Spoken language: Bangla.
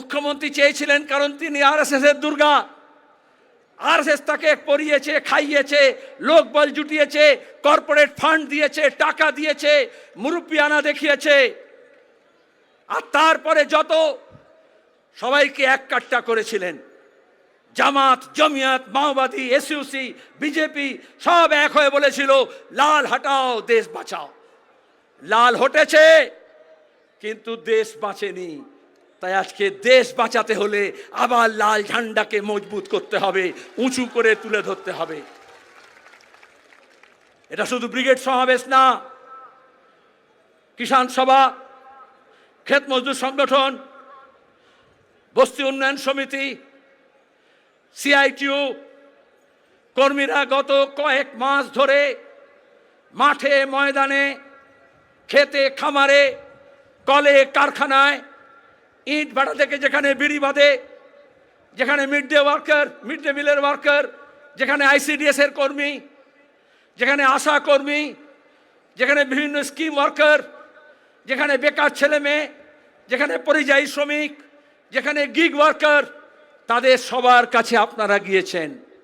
মুখ্যমন্ত্রী চেয়েছিলেন, কারণ তিনি আরএসএস এর দুর্গা। আরএসএস তাকে পরিয়েছে, খাইয়েছে, লোকবল জুটিয়েছে, কর্পোরেট ফান্ড দিয়েছে, টাকা দিয়েছে, মুরব্বিয়ানা দেখিয়েছে। আর তারপরে যত সবাইকে এক কাট্টা করেছিলেন, জামাত, জমিয়ত, মাওবাদী, এসইউসি, বিজেপি সব এক হয়ে বলেছিল লাল হটাও, দেশ বাঁচাও। লাল হটেছে, কিন্তু দেশ বাঁচেনি। তাই আজকে দেশ বাঁচাতে হলে আবার লাল ঝান্ডাকে মজবুত করতে হবে, উঁচু করে তুলে ধরতে হবে। এটা শুধু ব্রিগেড সমাবেশ না, কিষাণ সভা, ক্ষেত মজদুর সংগঠন, বস্তি উন্নয়ন সমিতি, সিআইটিউ কর্মীরা গত কয়েক মাস ধরে মাঠে, ময়দানে, খেতে, খামারে, কলে, কারখানায়, ইট ভাটা থেকে যেখানে বিড়ি বাঁধে, যেখানে মিড ডে মিলের ওয়ার্কার, যেখানে আইসিডিএস এর কর্মী, যেখানে আশা কর্মী, যেখানে বিভিন্ন স্কিম ওয়ার্কার, যেখানে বেকার ছেলে মেয়ে, যেখানে পরিযায়ী শ্রমিক, যেখানে গিগ ওয়ার্কার, তাদের সবার কাছে আপনারা গিয়েছেন।